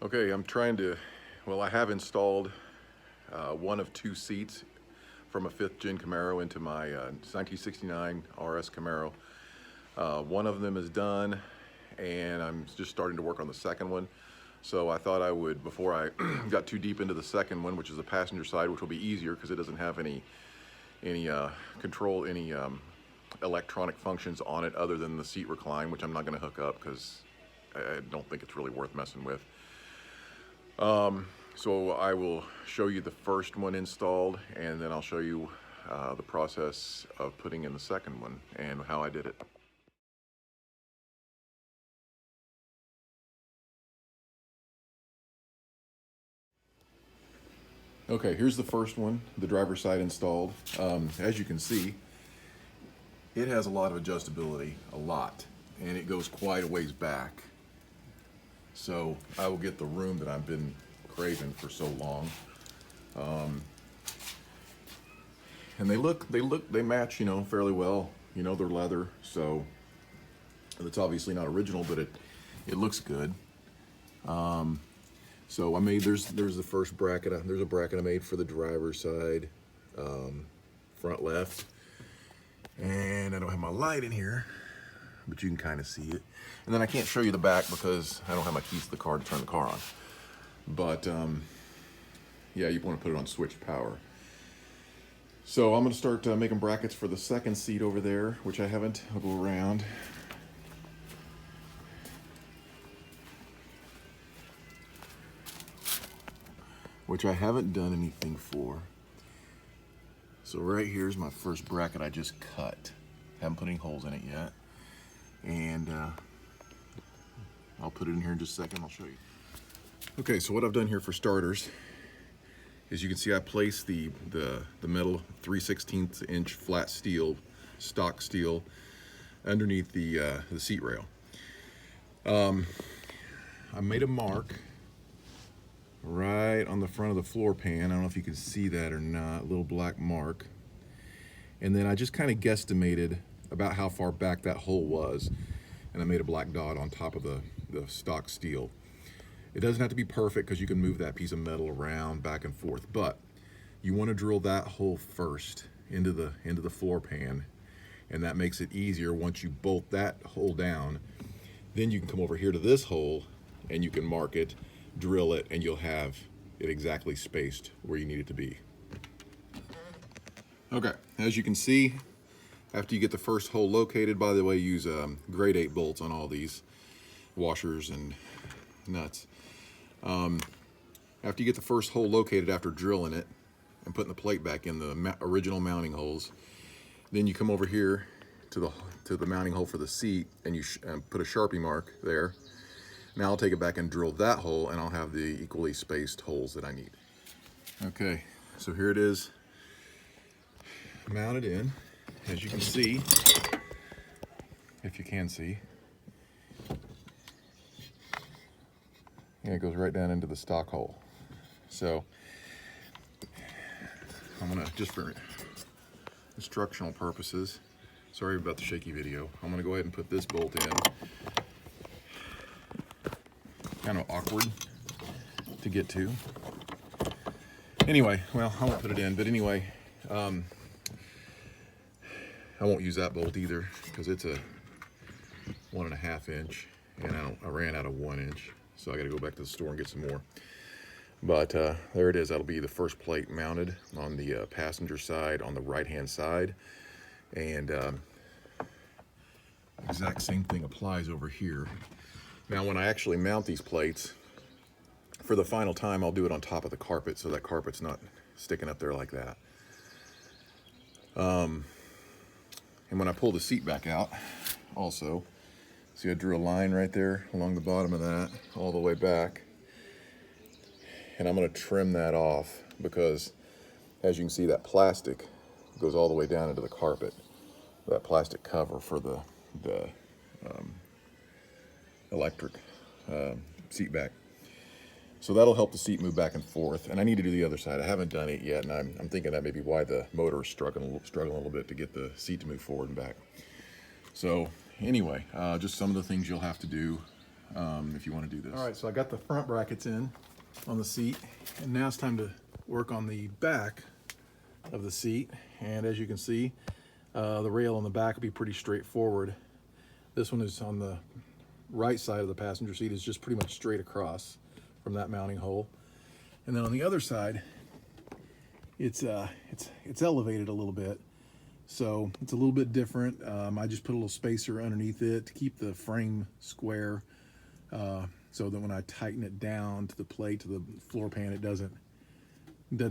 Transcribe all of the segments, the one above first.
Okay, well, I have installed one of two seats from a 5th Gen Camaro into my 1969 RS Camaro. One of them is done, and I'm just starting to work on the second one. So I thought I would, before I got too deep into the second one, which is the passenger side, which will be easier because it doesn't have any electronic functions on it other than the seat recline, which I'm not going to hook up because I don't think it's really worth messing with. So I will show you the first one installed, and then I'll show you the process of putting in the second one and how I did it. Okay, here's the first one, the driver's side installed. As you can see, it has a lot of adjustability, and it goes quite a ways back. So I will get the room that I've been craving for so long. And they match, fairly well. They're leather, so it's obviously not original, but it looks good. So I made, there's the first bracket. There's a bracket I made for the driver's side, front left. And I don't have my light in here, but you can kind of see it. And then I can't show you the back because I don't have my keys to the car to turn the car on. But yeah, you want to put it on switched power. So I'm going to start making brackets for the second seat over there, which I haven't. I'll go around. Which I haven't done anything for. So right here's my first bracket I just cut. Haven't put any holes in it yet. And I'll put it in here in just a second. I'll show you. Okay, so what I've done here for starters is you can see I placed the metal 3/16 inch flat steel, stock steel, underneath the seat rail. I made a mark right on the front of the floor pan. I don't know if you can see that or not, a little black mark. And then I just kind of guesstimated about how far back that hole was, and I made a black dot on top of the stock steel. It doesn't have to be perfect because you can move that piece of metal around back and forth, but you want to drill that hole first into the floor pan, and that makes it easier once you bolt that hole down. Then you can come over here to this hole and you can mark it, drill it, and you'll have it exactly spaced where you need it to be. Okay, as you can see, after you get the first hole located, by the way, use grade 8 bolts on all these washers and nuts. After you get the first hole located after drilling it and putting the plate back in the original mounting holes, then you come over here to the mounting hole for the seat, and you put a Sharpie mark there. Now I'll take it back and drill that hole, and I'll have the equally spaced holes that I need. Okay, so here it is mounted in. As you can see, if you can see, yeah, it goes right down into the stock hole. So I'm gonna, just for instructional purposes, sorry about the shaky video, I'm gonna go ahead and put this bolt in. Kind of awkward to get to. Anyway, well, I won't put it in, but anyway, I won't use that bolt either because it's a 1.5 inch, and I ran out of 1 inch, so I got to go back to the store and get some more. But there it is. That'll be the first plate mounted on the passenger side on the right-hand side, and exact same thing applies over here. Now, when I actually mount these plates, for the final time, I'll do it on top of the carpet so that carpet's not sticking up there like that. And when I pull the seat back out, also, see I drew a line right there along the bottom of that, all the way back. And I'm going to trim that off because, as you can see, that plastic goes all the way down into the carpet. That plastic cover for the electric seat back. So that'll help the seat move back and forth. And I need to do the other side. I haven't done it yet, and I'm thinking that may be why the motor is struggling a little bit to get the seat to move forward and back. So anyway, just some of the things you'll have to do if you want to do this. All right, so I got the front brackets in on the seat, and now it's time to work on the back of the seat. And as you can see, the rail on the back will be pretty straightforward. This one is on the right side of the passenger seat, is just pretty much straight across from that mounting hole. And then on the other side, it's elevated a little bit, so it's a little bit different. I just put a little spacer underneath it to keep the frame square, so that when I tighten it down to the plate, to the floor pan, it doesn't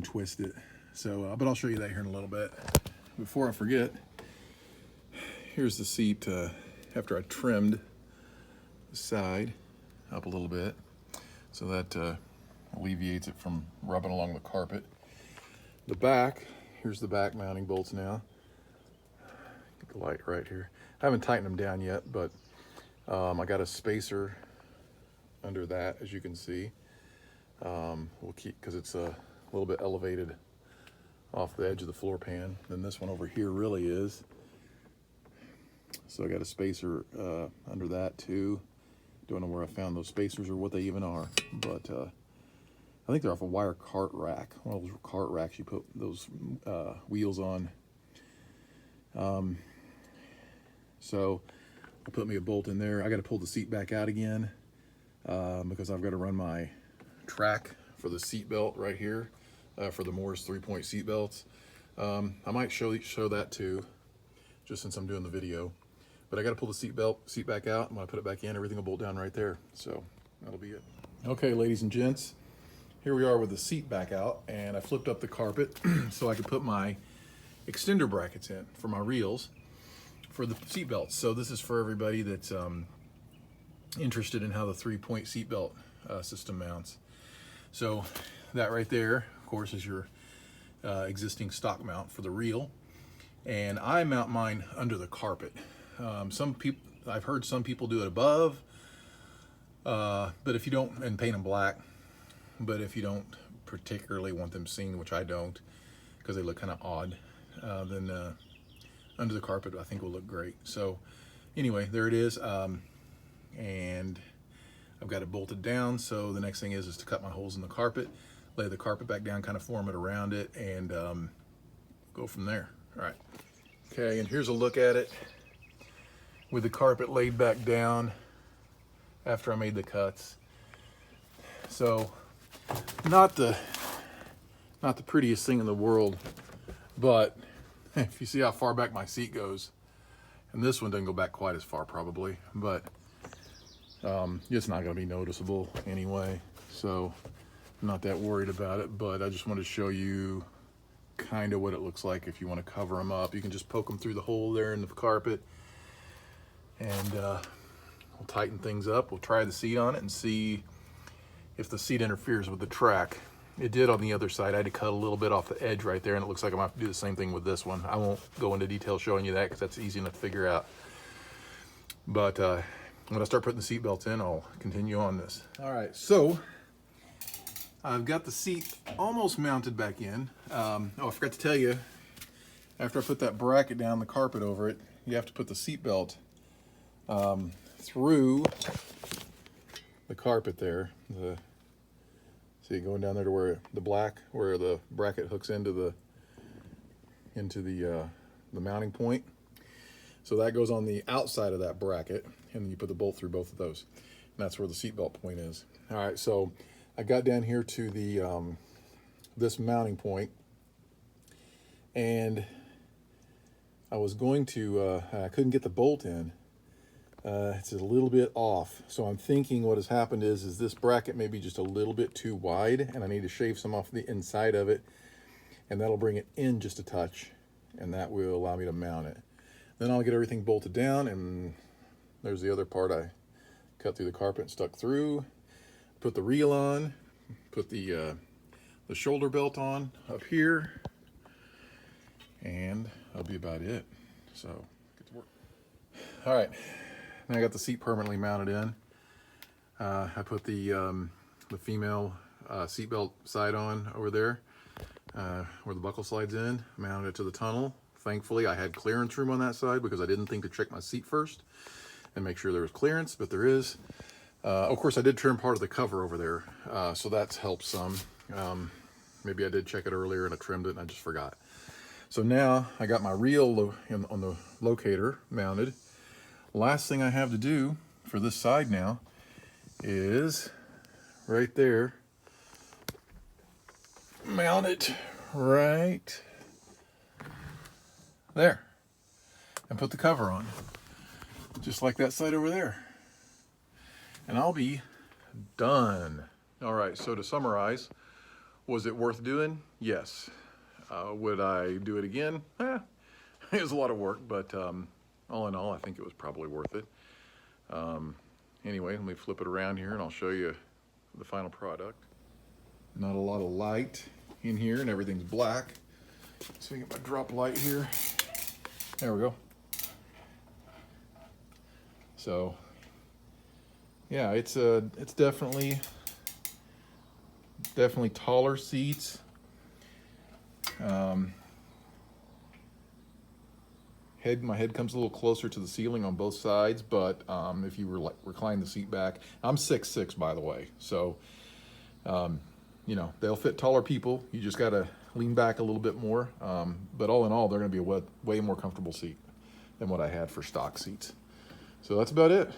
twist it. So, but I'll show you that here in a little bit. Before I forget, here's the seat after I trimmed the side up a little bit, so that alleviates it from rubbing along the carpet. The back, here's the back mounting bolts now. Get the light right here. I haven't tightened them down yet, but I got a spacer under that, as you can see. We'll keep, because it's a little bit elevated off the edge of the floor pan than this one over here really is. So I got a spacer under that too. Don't know where I found those spacers or what they even are, but I think they're off a wire cart rack. One of those cart racks you put those wheels on. So I put me a bolt in there. I got to pull the seat back out again because I've got to run my track for the seat belt right here for the Morris 3-point seat belts. I might show that too, just since I'm doing the video. But I got to pull the seat back out, and when I put it back in, everything will bolt down right there. So that'll be it. Okay, ladies and gents, here we are with the seat back out, and I flipped up the carpet so I could put my extender brackets in for my reels for the seat belts. So this is for everybody that's interested in how the 3-point seat belt system mounts. So that right there, of course, is your existing stock mount for the reel, and I mount mine under the carpet. Some people, I've heard some people do it above, but if you don't, and paint them black, but if you don't particularly want them seen, which I don't, because they look kind of odd, then under the carpet I think will look great. So anyway, there it is, and I've got it bolted down. So the next thing is to cut my holes in the carpet, lay the carpet back down, kind of form it around it, and go from there. All right. Okay, and here's a look at it with the carpet laid back down after I made the cuts. So not the prettiest thing in the world, but if you see how far back my seat goes, and this one doesn't go back quite as far probably, but it's not going to be noticeable anyway, so I'm not that worried about it. But I just wanted to show you kind of what it looks like if you want to cover them up. You can just poke them through the hole there in the carpet, and we'll tighten things up. We'll try the seat on it and see if the seat interferes with the track. It did on the other side. I had to cut a little bit off the edge right there, and it looks like I'm going to have to do the same thing with this one. I won't go into detail showing you that because that's easy enough to figure out. But when I start putting the seat belts in, I'll continue on this. All right, so I've got the seat almost mounted back in. Oh, I forgot to tell you, after I put that bracket down the carpet over it, you have to put the seat belt through the carpet there. See, going down there to where where the bracket hooks into the mounting point. So that goes on the outside of that bracket, and then you put the bolt through both of those. And that's where the seatbelt point is. All right, so I got down here to the this mounting point, and I was going to, I couldn't get the bolt in. It's a little bit off. So I'm thinking what has happened is this bracket may be just a little bit too wide, and I need to shave some off the inside of it, and that'll bring it in just a touch, and that will allow me to mount it. Then I'll get everything bolted down, and there's the other part I cut through the carpet and stuck through. Put the reel on, put the shoulder belt on up here, and that'll be about it. So get to work. All right. Now I got the seat permanently mounted in. I put the female seat belt side on over there where the buckle slides in, mounted it to the tunnel. Thankfully, I had clearance room on that side because I didn't think to check my seat first and make sure there was clearance, but there is. Of course, I did trim part of the cover over there, so that's helped some. Maybe I did check it earlier and I trimmed it and I just forgot. So now I got my reel on the locator mounted. Last thing I have to do for this side now is right there, mount it right there and put the cover on, just like that side over there. And I'll be done. All right, so to summarize, was it worth doing? Yes. Would I do it again? It was a lot of work, but all in all, I think it was probably worth it. Anyway, let me flip it around here and I'll show you the final product. Not a lot of light in here and everything's black. So I get my drop light here. There we go. So yeah, it's definitely taller seats. My head comes a little closer to the ceiling on both sides, but if you were like recline the seat back, I'm 6'6", by the way, so you know, they'll fit taller people. You just gotta lean back a little bit more, but all in all, they're gonna be a way more comfortable seat than what I had for stock seats. So that's about it.